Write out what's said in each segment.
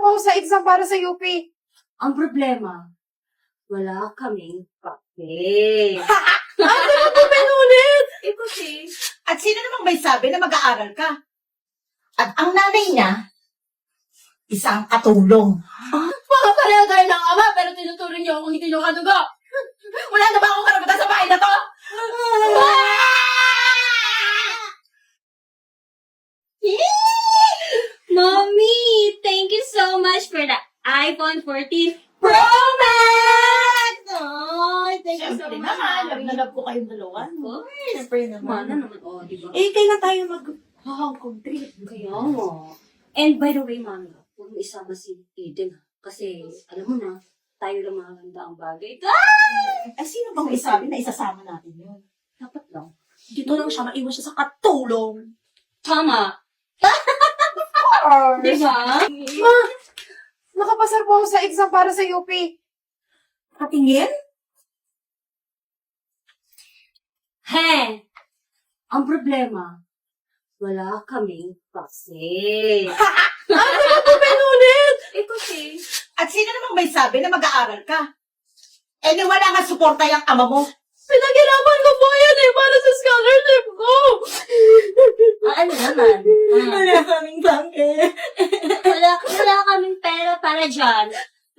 ako sa exam para sa UP. Ang problema, wala kaming papel. Ano ulit? Eh kasi, At sino namang may sabi na mag-aaral ka? At ang nanay niya, isang katulong. mga pareho tayo ng ama, pero tinuturing niyo akong hindi niyo kadugo. Wala na ba akong karapatan sa bahay na to? Mommy, thank you so much for the iPhone 14 Pro Max! Oh, thank you so Siyempre much. naman, love ko kayong dalawa. Siyempre Mana naman, oh, di ba? Eh, kailan tayo mag-Hong Kong trip? Kaya mo. And by the way, Mami, huwag mo isama si Eden. Kasi, alam mo na, tayo lang makakanda ang bagay. Ay, sino bang may sabi na isasama natin yun? Dapat lang. Dito lang siya, maiwan siya sa katulong. Tama. Di ba? Ma, nakapasar po ako sa exam para sa UP. Patingin? He! Ang problema, wala kaming pase. Ano ulit? Eh kasi, At sino namang may sabi na mag-aaral ka? Eh, ni wala nga suporta yung ama mo. Pinaghirapan ko po yan para sa scholarship ko. ano naman? Wala kaming bangke. Wala kaming pera para dyan.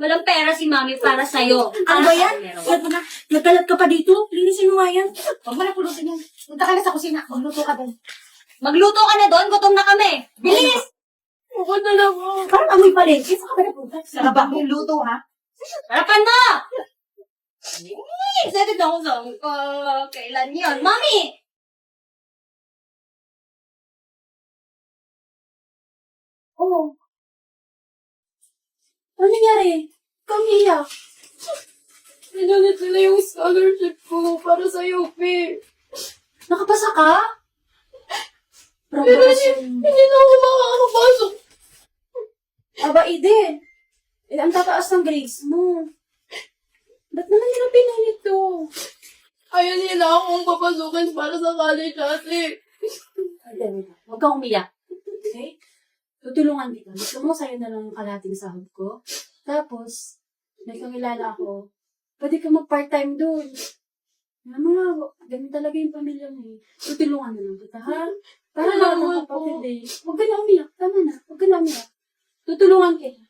Walang pera si Mami para sa'yo. Ano ba yan? Meron. Yan mo na. Nagkalat ka pa dito. Linisin mo nga yan. Huwag mo na pulutin yan. Punta ka na sa kusina. Magluto ka doon. Magluto ka na doon, gutom na kami. Bilis! Ako na lang po. Parang amoy pa rin. Saan ka na punta? Sarap yung luto, ha? Harapan mo! Excited ako sa kailan yun. Mami! Oh. Ano nangyari? Kamiya. Pinalit nila yung scholarship ko para sa UP. Nakapasa ka? Pero hindi na ako makakapasok. Aba, Eden. Eh, ang tataas ng grades mo. Ba't naman nila pinalit to? Ayaw nila akong papasukin para sa college ate. Huwag kang umiyak. Okay? Tutulungan kita. Gusto mo sa'yo na lang yung kalating sahod ko. Tapos, may kakilala ako. Pwede ka mag-part-time doon. Alam mo nga, ganun talaga yung pamilya mo eh. Tutulungan na lang kita, ha? Para lang ang kapatid eh. Huwag ka na umiyak. Tama na. Huwag ka na umiyak. Tutulungan kita.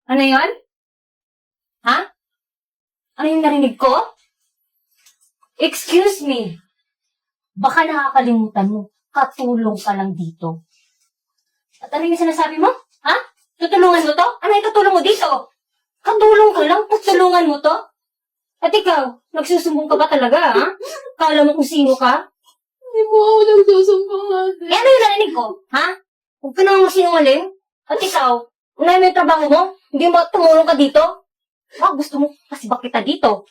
Ano yun? Ha? Ano yung narinig ko? Excuse me. Baka nakakalimutan mo. Katulong ka lang dito. At ano yung sinasabi mo? Ha? Tutulungan mo to? Ano yung tutulong mo dito? Katulong ka lang? Tutulungan mo to? At ikaw, nagsusumbong ka ba talaga, ha? Kala mo kung sino ka? Hindi mo ako nagsusumbong ate. Eh, ano yung narinig ko? Ha? Huwag ka naman masinungaling. At ikaw, unahin mo yung trabaho mo? Hindi mo tumulong ka dito? Ah, gusto mo kasi ba kita dito?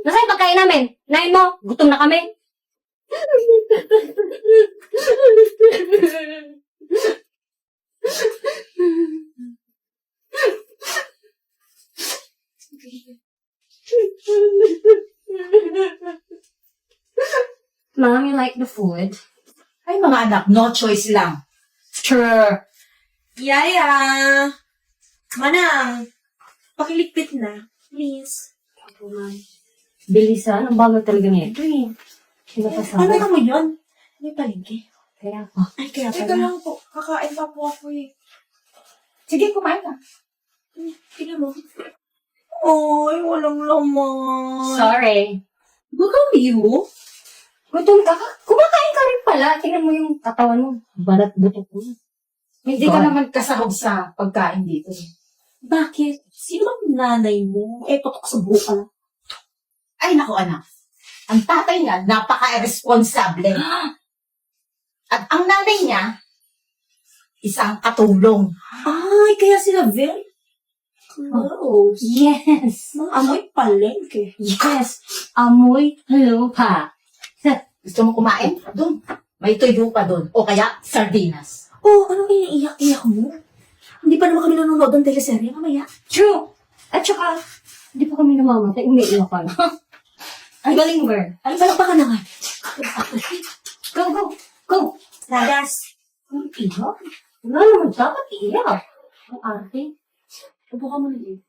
Nasaan yung pagkain namin? Unahin mo, gutom na kami. Mom, you like the food? Ay, mga anak, no choice lang. Sure. Yaya! Manang, pakiligpit na. Please. Ako, Ma'am. Bilisan, ang bagal talaga nito eh. Sino pa sa Ano naman yun? May palengke. Kaya pa. Ay, kaya Teka pala. lang po. Kakain pa po ako eh. Sige, kumain ka. Tingnan mo. Ay, walang laman. Sorry. Baka you? Gutom ka? Kumakain ka rin pala. Tingnan mo yung katawan mo. Balat buto ko. Hindi ka naman kasahog sa pagkain dito. Bakit? Sino ang nanay mo? Eh, patok sa buka lang. Ay, naku, anak. Ang tatay niya, napaka-irresponsable. At ang nanay niya, isang katulong. Ay, kaya sila very close. Yes. Amoy palengke. Yes. Amoy lupa. Gusto mo kumain? Doon. May tuyo pa doon. O kaya, sardinas. Oh, anong iniiyak-iyak mo? Hindi pa naman kami nanonood ng teleserye. Mamaya. True. At saka, hindi pa kami namamatay. Umiiyak ka na. Ang galing, Ber. Ay, palakpa ka na nga. Go, go, go. Lagas. Ang iyak? Wala naman dapat iiyak. Ang arte. Upo ka muna din.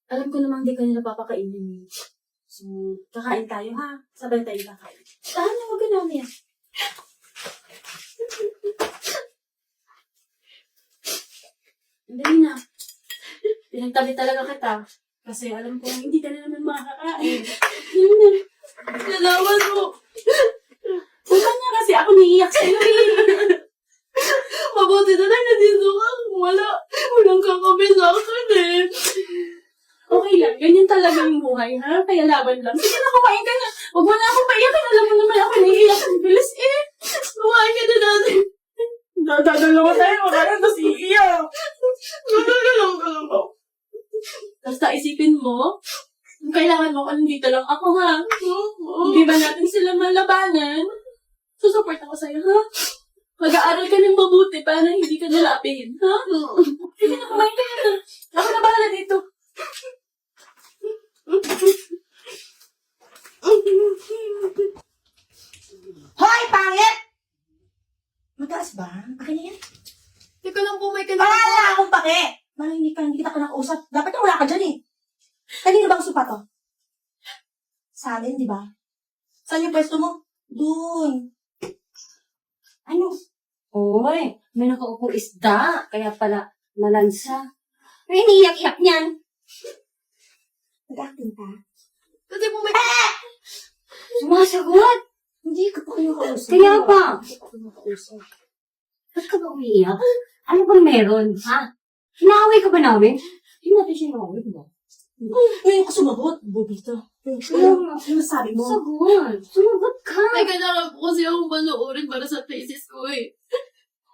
Alam ko namang di ka nila papakainin. So, kakain tayo ha. Sabay tayo kakain. Saan na, huwag ka na umiyak. Dali na. Pinagtabi talaga kita. Kasi alam ko hindi ka na naman makakain. Dali na. Salamat po. Huwag ka na kasi ako naiiyak sa'yo eh. Mabuti na lang nandito ka. Walang kakabi sa akin eh. Okay lang, ganyan talaga yung buhay, ha? Kaya laban lang. Sige na, kumain ka na. Huwag mo na akong paiyakin. Alam mo naman ako naiiyak. Ang bilis eh. Kumain ka na natin. Dadalawa tayo, makakain, tapos iiyak. Nagagalang ka lang ako. Basta isipin mo, kung kailangan mo, nandito lang ako, ha? Hindi ba natin sila malabanan? Susupport ako sa'yo, ha? Mag-aaral ka ng mabuti para hindi ka nalapin, ha? Sige na, kumain ka na. Ako na bahala dito. Hoy, pangit! Mataas ba? Akin na yan. Teka lang po, may Wala akong pake! Hindi kita ka nakausap. Dapat na wala ka dyan eh. Kanina bang supa to? Sa amin, di ba? Saan yung pwesto mo? Doon. Ano? Oy, may nakaupong isda. Kaya pala, nalansa. Ay, iniiyak-iyak niyan. Nag-acting ka? Kasi po may... Sumasagot. Hindi ka pa kayo kausap. Kaya ba? Hindi ka pa kayo kausap. Ba't ka ba umiiyak? Ano bang meron, ha? Inaaway ka ba namin? Hindi natin siya inaaway, di ba? Ngayon ka sumagot, bobito. Ano sabi mo? Sagot. Sumagot ka. May kailangan po kasi akong panoorin para sa thesis ko eh.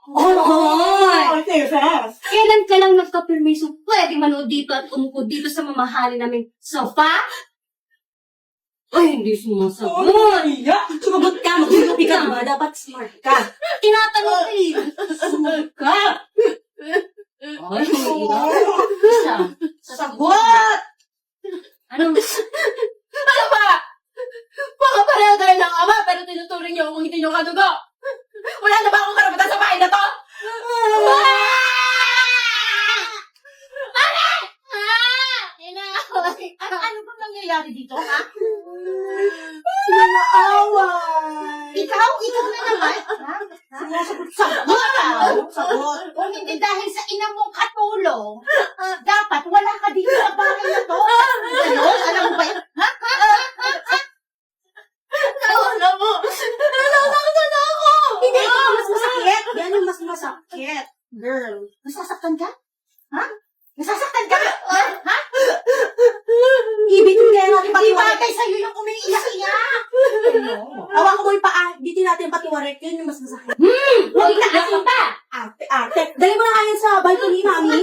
Oy! Fast. Kailan ka lang nagka-permiso pwede manood dito at umupo dito sa mamahalin naming sofa? Ay, hindi sumasagot. Sumagot ka, magtulupi ka ba? Dapat smart ka. Tinatanong ka eh. Sumagot ka. Ay, umiiyak. Isa. Sagot! Ano? Ano ba? Baka pareho tayo ng ama pero tinuturing niyo kung hindi niyo kadugo. Wala na ba akong karapatan sa bahay na to? Ano ba nangyayari dito, ha? Naaaway. Ikaw na naman, ha? Sagot. Kung hindi dahil sa ina mong katulong, dapat wala ka dito sa bahay na to. Ganon? Alam mo ba yun? Ha? Wala mo. Nalakaktan ako. Hindi, ito ang mas masakit. Yan ang mas masakit. Girl. Nasasaktan ka? Ha? Nasasaktan ka? Ha? Ibitin kaya natin Di patiwarek. bagay sa'yo yung umiiyak-iyak. Hawakan mo yung paa. Ibitin natin patiwarek. Yun yung mas masakit. Huwag taasin pa. Ate. Dali mo na kayan sa balcony, mami.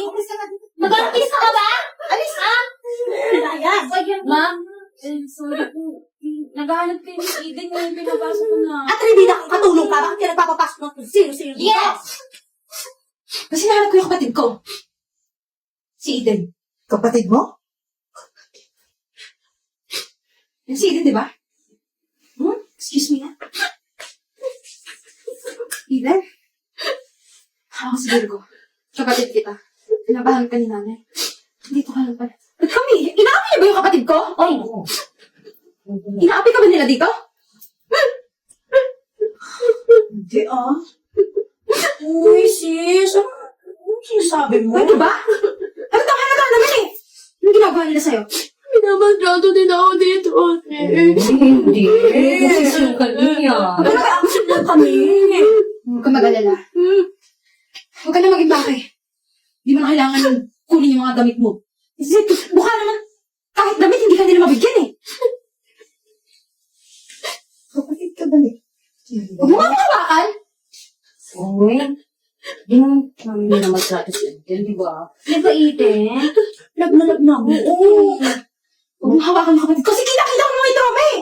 Mag-artista ka ba? Alis ka. Ayan. Ma'am, sorry po. Naghahanap kayo ni Eden ngayon, pinapasok ko na. At rebida kung katulong ka. Bakit ka nagpapapasok ng kung sino-sino dito? Yes! Kasi nahanap ko yung kapatid ko. Si Eden. Kapatid mo? Yung si Eden, di ba? Excuse me, ha? Eden? Ako si Virgo. Kapatid kita. Pinabahan ka ni nanay. Dito ka lang pala. Ba't kami? Inaapi niyo ba yung kapatid ko? Ay, oo. Inaapi ka ba nila dito? Hindi, Uy, sis. Ano sinasabi mo? Ano ba? Halata naman eh. Anong ginagawa nila sa'yo? Minamaltrato din ako dito. Hindi. Nagsisungal niya. Ano kaya absent lang kami? Huwag ka mag-alala. Huwag ka na maging bakay. Hindi mo na kailangan kunin yung mga damit mo. Kasi mukha naman, kahit damit, hindi ka nila mabigyan eh. Kapatid ka ba eh? Huwag mo nga makawakan. Uy. Di naman namin na magtrato sa Eden, di ba? Di ba, Eden? Lab na mo. Oo. Huwag mo hawakan ng kapatid ko. Kasi kita ko mga itrome eh.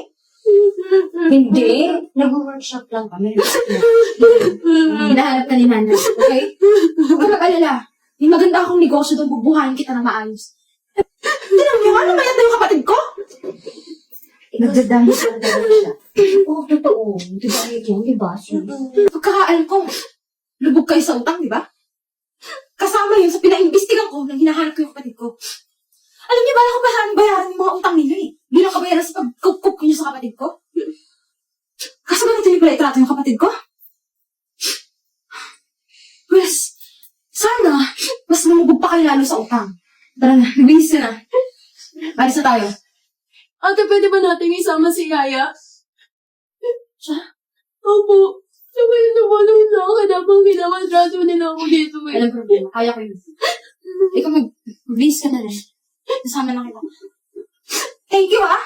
Hindi. Nag-workshop lang kami. Hinahanap ka ni Nana, okay? Huwag ka mag-alala. May maganda akong negosyo doon, bubuhayin kita ng maayos. Tinan mo, ano ba yan yung kapatid ko? Nagdadahil ka na talaga siya. Oo, totoo. Dahil yan, di ba? Pagkakaalam ko, lubog kayo sa utang, di ba? Kasama yun sa pinaimbestigan ko nang hinahanap ko yung kapatid ko. Alam niyo ba na kung paano bayaran yung mga utang ninyo eh? Bilang kabayaran sa pagkukup niyo sa kapatid ko? Kaso ganito niyo pala itrato yung kapatid ko? Pues, sana, mas lumubog pa kayo lalo sa utang. Tara na, nabihis na. Alis na tayo. Ate, pwede ba natin isama si Yaya? Siya? Opo. Saka yun naman na ako habang kinakatrato nila ako dito eh. Walang problema, kaya ko yun. Ikaw mag-bihis ka na rin. Nasama na kita. Thank you ah!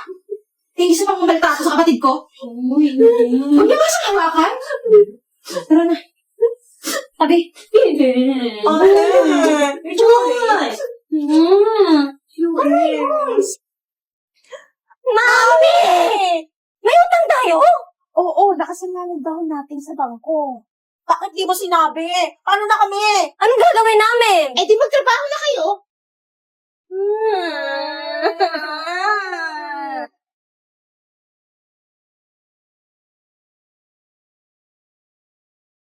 Thank you sa pangmaltrato sa kapatid ko. Uy, Huwag niyo ba siyang hawakan? Tara na. Tabi. Mami! May utang tayo? Oo, nakasalalad daw natin sa bangko. Bakit di mo sinabi? Paano na kami? Anong gagawin namin? Eh di magtrabaho na kayo.